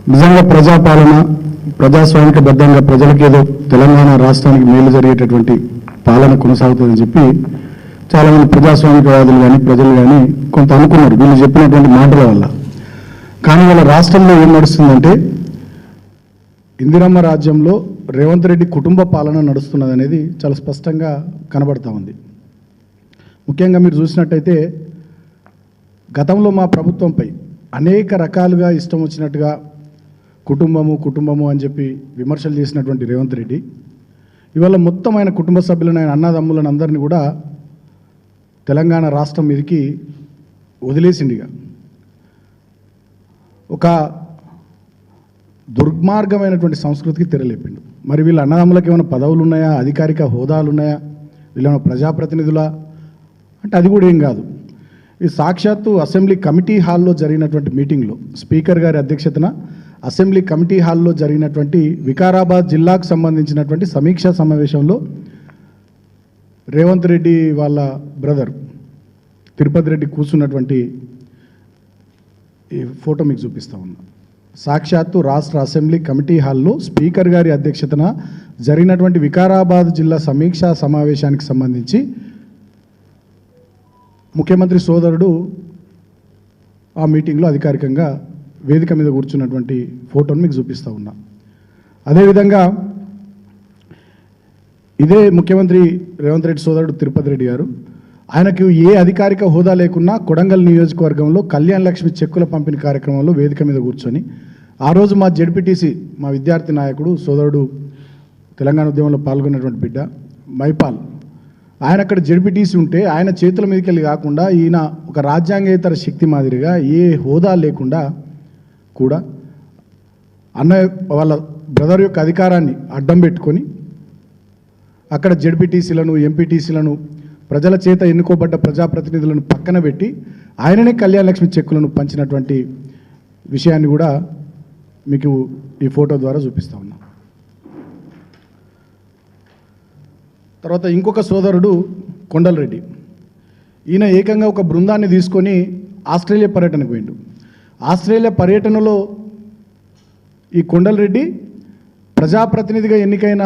నిజంగా ప్రజాపాలన ప్రజాస్వామికబద్ధంగా ప్రజలకేదో తెలంగాణ రాష్ట్రానికి మేలు జరిగేటటువంటి పాలన కొనసాగుతుందని చెప్పి చాలామంది ప్రజాస్వామికవాదులు కానీ ప్రజలు కానీ కొంత అనుకున్నారు వీళ్ళు చెప్పినటువంటి మాటల వల్ల. కానీ వాళ్ళ రాష్ట్రంలో ఏం నడుస్తుందంటే ఇందిరమ్మ రాజ్యంలో రేవంత్ రెడ్డి కుటుంబ పాలన నడుస్తున్నది అనేది చాలా స్పష్టంగా కనబడతా ఉంది. ముఖ్యంగా మీరు చూసినట్టయితే గతంలో మా ప్రభుత్వంపై అనేక రకాలుగా ఇష్టం వచ్చినట్టుగా కుటుంబము అని చెప్పి విమర్శలు చేసినటువంటి రేవంత్ రెడ్డి ఇవాళ మొత్తం ఆయన కుటుంబ సభ్యులను ఆయన అన్నదమ్ములను అందరినీ కూడా తెలంగాణ రాష్ట్రం మీదకి వదిలేసిండిగా ఒక దుర్మార్గమైనటువంటి సంస్కృతికి తెరలేపిండు. మరి వీళ్ళ అన్నదమ్ములకు ఏమైనా పదవులు ఉన్నాయా, అధికారిక హోదాలు ఉన్నాయా, వీళ్ళేమైనా ప్రజాప్రతినిధులా అంటే అది కూడా ఏం కాదు. ఈ సాక్షాత్తు అసెంబ్లీ కమిటీ హాల్లో జరిగినటువంటి మీటింగ్లో స్పీకర్ గారి అధ్యక్షతన అసెంబ్లీ కమిటీ హాల్లో జరిగినటువంటి వికారాబాద్ జిల్లాకు సంబంధించినటువంటి సమీక్షా సమావేశంలో రేవంత్ రెడ్డి వాళ్ళ బ్రదర్ తిరుపతి రెడ్డి కూర్చున్నటువంటి ఈ ఫోటో మీకు చూపిస్తా ఉన్నా. సాక్షాత్తు రాష్ట్ర అసెంబ్లీ కమిటీ హాల్లో స్పీకర్ గారి అధ్యక్షతన జరిగినటువంటి వికారాబాద్ జిల్లా సమీక్షా సమావేశానికి సంబంధించి ముఖ్యమంత్రి సోదరుడు ఆ మీటింగ్లో అధికారికంగా వేదిక మీద కూర్చున్నటువంటి ఫోటోను మీకు చూపిస్తూ ఉన్నా. అదేవిధంగా ఇదే ముఖ్యమంత్రి రేవంత్ రెడ్డి సోదరుడు తిరుపతి రెడ్డి గారు ఆయనకు ఏ అధికారిక హోదా లేకున్నా కొడంగల్ నియోజకవర్గంలో కళ్యాణ్ లక్ష్మి చెక్కుల పంపిణీ కార్యక్రమంలో వేదిక మీద కూర్చొని ఆ రోజు మా జెడ్పీటీసీ మా విద్యార్థి నాయకుడు సోదరుడు తెలంగాణ ఉద్యమంలో పాల్గొన్నటువంటి బిడ్డ మైపాల్ ఆయన అక్కడ జెడ్పీటీసీ ఉంటే ఆయన చేతుల మీదకి వెళ్ళి కాకుండా ఈయన ఒక రాజ్యాంగేతర శక్తి మాదిరిగా ఏ హోదా లేకుండా కూడా అన్నయ్య వాళ్ళ బ్రదర్ యొక్క అధికారాన్ని అడ్డం పెట్టుకొని అక్కడ జెడ్పీటీసీలను ఎంపీటీసీలను ప్రజల చేత ఎన్నుకోబడ్డ ప్రజాప్రతినిధులను పక్కన పెట్టి ఆయననే కళ్యాణ లక్ష్మి చెక్కులను పంచినటువంటి విషయాన్ని కూడా మీకు ఈ ఫోటో ద్వారా చూపిస్తా ఉన్నా. తర్వాత ఇంకొక సోదరుడు కొండల్ రెడ్డి ఈయన ఏకంగా ఒక బృందాన్ని తీసుకొని ఆస్ట్రేలియా పర్యటనకు పోయిండు. ఆస్ట్రేలియా పర్యటనలో ఈ కొండల్ రెడ్డి ప్రజాప్రతినిధిగా ఎన్నికైన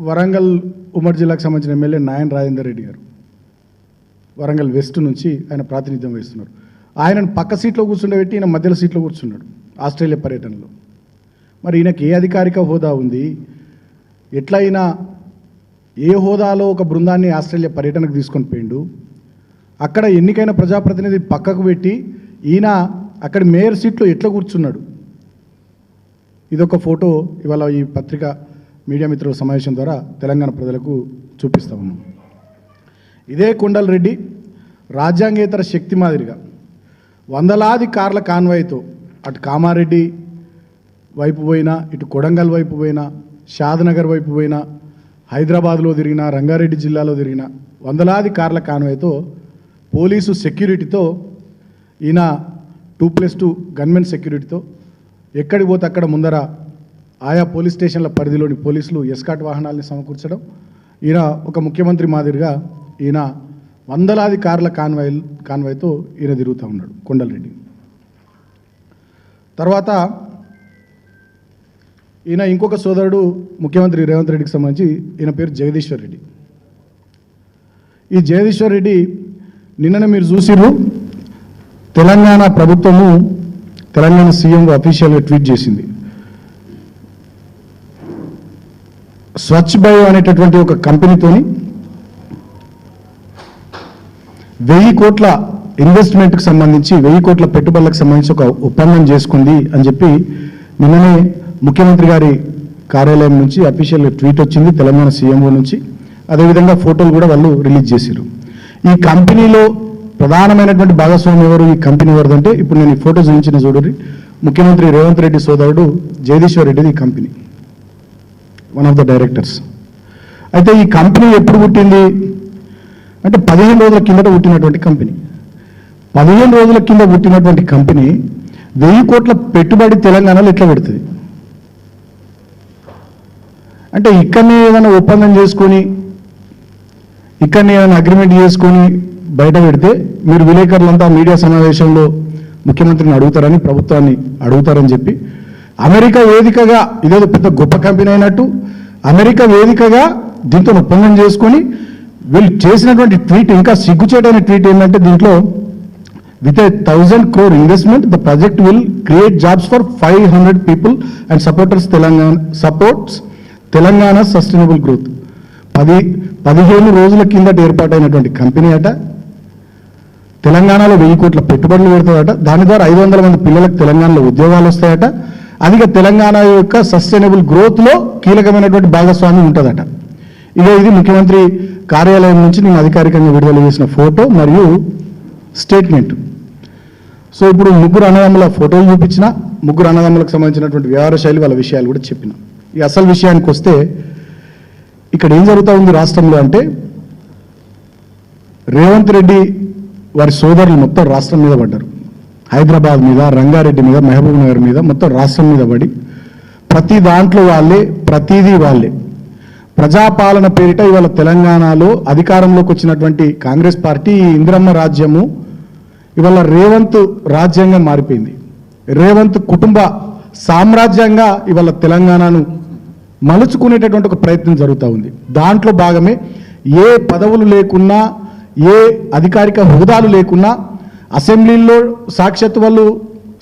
వరంగల్ ఉమ్మడి జిల్లాకు సంబంధించిన ఎమ్మెల్యే నాయన్ రాజేందర్ రెడ్డి గారు వరంగల్ వెస్ట్ నుంచి ఆయన ప్రాతినిధ్యం వహిస్తున్నారు. ఆయనను పక్క సీట్లో కూర్చుండబెట్టి ఈయన మధ్యలో సీట్లో కూర్చున్నాడు ఆస్ట్రేలియా పర్యటనలో. మరి ఈయనకి ఏ అధికారిక హోదా ఉంది, ఎట్లా అయినా ఏ హోదాలో ఒక బృందాన్ని ఆస్ట్రేలియా పర్యటనకు తీసుకొని పోయిండు, అక్కడ ఎన్నికైన ప్రజాప్రతినిధి పక్కకు పెట్టి ఈయన అక్కడ మేయర్ సీట్లో ఎట్లా కూర్చున్నాడు. ఇదొక ఫోటో ఇవాళ ఈ పత్రిక మీడియా మిత్రుల సమావేశం ద్వారా తెలంగాణ ప్రజలకు చూపిస్తా ఉన్నాం. ఇదే కొండల్ రెడ్డి రాజ్యాంగేతర శక్తి మాదిరిగా వందలాది కార్ల కాన్వాయ్తో అటు కామారెడ్డి వైపు పోయినా, ఇటు కొడంగల్ వైపు పోయినా, షాద్నగర్ వైపు పోయినా, హైదరాబాద్లో తిరిగిన, రంగారెడ్డి జిల్లాలో తిరిగిన వందలాది కార్ల కాన్వాయ్తో పోలీసు సెక్యూరిటీతో ఈయన 2+2 గన్మెన్ సెక్యూరిటీతో ఎక్కడికి పోతే అక్కడ ముందర ఆయా పోలీస్ స్టేషన్ల పరిధిలోని పోలీసులు ఎస్కాట్ వాహనాలని సమకూర్చడం, ఈయన ఒక ముఖ్యమంత్రి మాదిరిగా ఈయన వందలాది కార్ల కాన్వాయ్తో ఈయన తిరుగుతూ ఉన్నాడు కొండల్ రెడ్డి. తర్వాత ఈయన ఇంకొక సోదరుడు ముఖ్యమంత్రి రేవంత్ రెడ్డికి సంబంధించి ఈయన పేరు జగదీశ్వర్ రెడ్డి. ఈ జగదీశ్వర్ రెడ్డి నిన్ననే మీరు చూసిర్రు, తెలంగాణ ప్రభుత్వము తెలంగాణ సీఎం అఫీషియల్గా ట్వీట్ చేసింది. స్వచ్ఛ బయో అనేటటువంటి ఒక కంపెనీతోని 1000 కోట్ల ఇన్వెస్ట్మెంట్కి సంబంధించి 1000 కోట్ల పెట్టుబడులకు సంబంధించి ఒక ఒప్పందం చేసుకుంది అని చెప్పి నిన్ననే ముఖ్యమంత్రి గారి కార్యాలయం నుంచి అఫీషియల్ ట్వీట్ వచ్చింది తెలంగాణ సీఎంఓ నుంచి. అదేవిధంగా ఫోటోలు కూడా వాళ్ళు రిలీజ్ చేశారు. ఈ కంపెనీలో ప్రధానమైనటువంటి భాగస్వామి ఎవరు, ఈ కంపెనీ ఎవరిదంటే ఇప్పుడు నేను ఈ ఫోటో చూపించిన చూడండి, ముఖ్యమంత్రి రేవంత్ రెడ్డి సోదరుడు జగదీశ్వర్ రెడ్డిది ఈ company, one of the directors. అయితే ఈ కంపెనీ ఎప్పుడు పుట్టింది అంటే 15 రోజుల కిందట పుట్టినటువంటి కంపెనీ. 15 రోజుల కింద పుట్టినటువంటి కంపెనీ 1000 కోట్ల పెట్టుబడి తెలంగాణలో ఎట్లా పెడుతుంది అంటే ఇక్కడనే ఏదైనా ఒప్పందం చేసుకొని ఇక్కడనే ఏదైనా అగ్రిమెంట్ చేసుకొని బయట పెడితే మీరు విలేకరులంతా మీడియా సమావేశంలో ముఖ్యమంత్రిని అడుగుతారని ప్రభుత్వాన్ని అడుగుతారని చెప్పి అమెరికా వేదికగా ఇదేదో పెద్ద గొప్ప కంపెనీ అయినట్టు అమెరికా వేదికగా దీంతో ఒప్పందం చేసుకొని వీళ్ళు చేసినటువంటి ట్వీట్ ఇంకా సిగ్గుచేటైన ట్వీట్ ఏంటంటే దీంట్లో with a 1,000 crore investment, the project will create jobs for 500 people and supports Telangana sustainable growth. 15 రోజుల కిందట ఏర్పాటైనటువంటి కంపెనీ అట తెలంగాణలో 1000 కోట్ల పెట్టుబడులు పెడతాడట. దాని ద్వారా 500 మంది పిల్లలకు తెలంగాణలో ఉద్యోగాలు వస్తాయట. అదిగా తెలంగాణ యొక్క సస్టైనబుల్ గ్రోత్లో కీలకమైనటువంటి భాగస్వామ్యం ఉంటుందట. ఇది ముఖ్యమంత్రి కార్యాలయం నుంచి నేను అధికారికంగా విడుదల చేసిన ఫోటో మరియు స్టేట్మెంట్. సో ఇప్పుడు ముగ్గురు అన్నదమ్ముల ఫోటోలు చూపించిన, ముగ్గురు అన్నదమ్ములకు సంబంధించినటువంటి వ్యవహార శైలి వాళ్ళ విషయాలు కూడా చెప్పిన. ఈ అసలు విషయానికి వస్తే ఇక్కడ ఏం జరుగుతూ ఉంది రాష్ట్రంలో అంటే రేవంత్ రెడ్డి వారి సోదరులు మొత్తం రాష్ట్రం మీద పడ్డారు. హైదరాబాద్ మీద, రంగారెడ్డి మీద, మహబూబ్ నగర్ మీద మొత్తం రాష్ట్రం మీద పడి ప్రతి దాంట్లో వాళ్ళే, ప్రతిదీ వాళ్ళే. ప్రజాపాలన పేరిట ఇవాళ తెలంగాణలో అధికారంలోకి వచ్చినటువంటి కాంగ్రెస్ పార్టీ ఇందిరమ్మ రాజ్యము ఇవాళ రేవంత్ రాజ్యంగా మారిపోయింది. రేవంత్ కుటుంబ సామ్రాజ్యంగా ఇవాళ తెలంగాణను మలుచుకునేటటువంటి ఒక ప్రయత్నం జరుగుతూ ఉంది. దాంట్లో భాగమే ఏ పదవులు లేకున్నా, ఏ అధికారిక హోదాలు లేకున్నా అసెంబ్లీలో సాక్షాత్ వాళ్ళు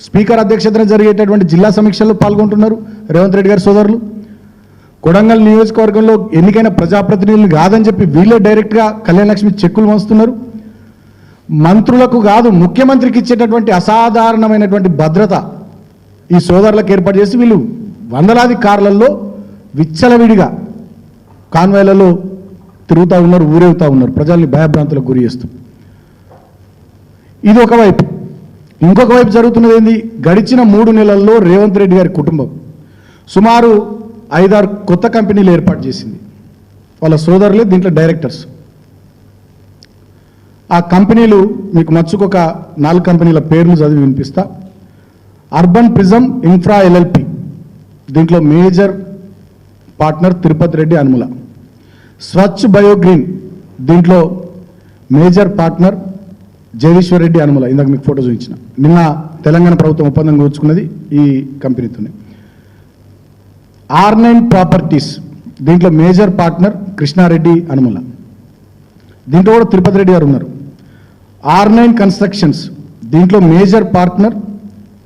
స్పీకర్ అధ్యక్షతన జరిగేటటువంటి జిల్లా సమీక్షల్లో పాల్గొంటున్నారు రేవంత్ రెడ్డి గారి సోదరులు. కొడంగల్ నియోజకవర్గంలో ఎన్నికైన ప్రజాప్రతినిధులు కాదని చెప్పి వీళ్ళే డైరెక్ట్గా కళ్యాణ లక్ష్మి చెక్కులు మోస్తున్నారు. మంత్రులకు కాదు, ముఖ్యమంత్రికి ఇచ్చేటటువంటి అసాధారణమైనటువంటి భద్రత ఈ సోదరులకు ఏర్పాటు చేసి వీళ్ళు వందలాది కార్లలో విచ్చలవిడిగా కాన్వాయ్లలో తిరుగుతూ ఉన్నారు, ఊరేగుతూ ఉన్నారు, ప్రజల్ని భయభ్రాంతులకు గురి చేస్తూ. ఇది ఒకవైపు. ఇంకొక వైపు జరుగుతున్నది ఏంది? గడిచిన 3 నెలల్లో రేవంత్ రెడ్డి గారి కుటుంబం సుమారు 5-6 కొత్త కంపెనీలు ఏర్పాటు చేసింది. వాళ్ళ సోదరులే దీంట్లో డైరెక్టర్స్. ఆ కంపెనీలు మీకు మచ్చుకొక 4 కంపెనీల పేర్లు చదివి వినిపిస్తా. అర్బన్ ప్రిజం ఇన్ఫ్రా ఎల్ఎల్పి, దీంట్లో మేజర్ పార్ట్నర్ తిరుపతి రెడ్డి అనుముల. స్వచ్ఛ బయోగ్రీన్, దీంట్లో మేజర్ పార్ట్నర్ జగదీశ్వర్ రెడ్డి అనుముల. ఇందాక మీకు ఫోటో చూపించిన. నిన్న తెలంగాణ ప్రభుత్వం ఒప్పందం కూర్చుకున్నది ఈ కంపెనీతోనే. R9 ప్రాపర్టీస్, దీంట్లో మేజర్ పార్ట్నర్ కృష్ణారెడ్డి అనుముల. దీంట్లో కూడా తిరుపతి రెడ్డి గారు ఉన్నారు. R9 కన్స్ట్రక్షన్స్, దీంట్లో మేజర్ పార్ట్నర్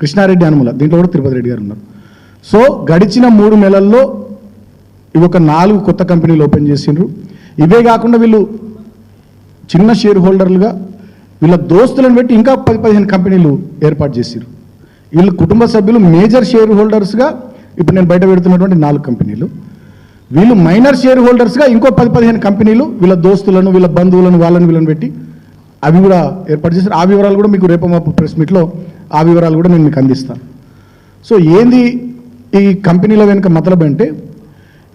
కృష్ణారెడ్డి అనుముల. దీంట్లో కూడా తిరుపతి రెడ్డి గారు ఉన్నారు. సో గడిచిన 3 నెలల్లో ఇవి ఒక 4 కొత్త కంపెనీలు ఓపెన్ చేసిండ్రు. ఇవే కాకుండా వీళ్ళు చిన్న షేర్ హోల్డర్లుగా వీళ్ళ దోస్తులను పెట్టి ఇంకా 10-15 కంపెనీలు ఏర్పాటు చేశారు. వీళ్ళ కుటుంబ సభ్యులు మేజర్ షేర్ హోల్డర్స్గా ఇప్పుడు నేను బయట పెడుతున్నటువంటి 4 కంపెనీలు, వీళ్ళు మైనర్ షేర్ హోల్డర్స్గా ఇంకో 10-15 కంపెనీలు వీళ్ళ దోస్తులను, వీళ్ళ బంధువులను, వాళ్ళని వీళ్ళని పెట్టి అవి కూడా ఏర్పాటు చేశారు. ఆ వివరాలు కూడా మీకు రేపు మా ప్రెస్ మీట్లో ఆ వివరాలు కూడా నేను మీకు అందిస్తాను. సో ఏంది ఈ కంపెనీల వెనుక మతలబ్ అంటే,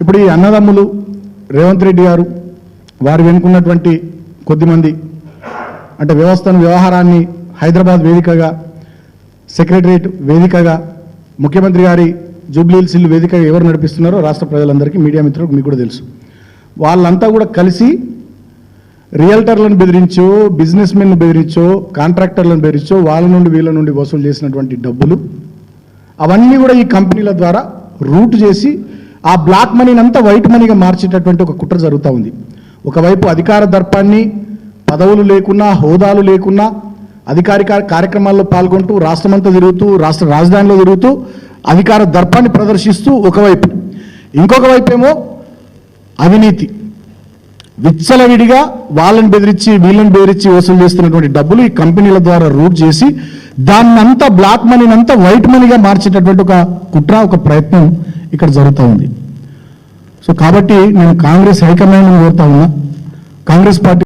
ఇప్పుడు ఈ అన్నదమ్ములు రేవంత్ రెడ్డి గారు వారు వెనుకున్నటువంటి కొద్దిమంది అంటే వ్యవహారాన్ని హైదరాబాద్ వేదికగా, సెక్రటరియట్ వేదికగా, ముఖ్యమంత్రి గారి జూబ్లీహిల్స్ ఇల్లు వేదికగా ఎవరు నడిపిస్తున్నారో రాష్ట్ర ప్రజలందరికీ, మీడియా మిత్రులకు మీకు కూడా తెలుసు. వాళ్ళంతా కూడా కలిసి రియల్టర్లను బెదిరించో, బిజినెస్ మెన్ను బెదిరించో, కాంట్రాక్టర్లను బెదిరించో, వాళ్ళ నుండి వీళ్ళ నుండి వసూలు చేసినటువంటి డబ్బులు అవన్నీ కూడా ఈ కంపెనీల ద్వారా రూట్ చేసి ఆ బ్లాక్ మనీని అంతా వైట్ మనీగా మార్చేటటువంటి ఒక కుట్ర జరుగుతూ ఉంది. ఒకవైపు అధికార దర్పాన్ని, పదవులు లేకున్నా, హోదాలు లేకున్నా అధికారిక కార్యక్రమాల్లో పాల్గొంటూ రాష్ట్రమంతా తిరుగుతూ, రాష్ట్ర రాజధానిలో తిరుగుతూ అధికార దర్పాన్ని ప్రదర్శిస్తూ ఒకవైపు, ఇంకొక వైపు ఏమో అవినీతి, విచ్చలవిడిగా వాళ్ళని బెదిరించి వీళ్ళని బెదిరించి వసూలు చేస్తున్నటువంటి డబ్బులు ఈ కంపెనీల ద్వారా రూట్ చేసి దాన్నంతా బ్లాక్ మనీనంతా వైట్ మనీగా మార్చేటటువంటి ఒక కుట్ర, ఒక ప్రయత్నం ఇక్కడ జరుగుతూ ఉంది. సో కాబట్టి నేను కాంగ్రెస్ హైకమాండ్ని కోరుతా ఉన్నా, కాంగ్రెస్ పార్టీ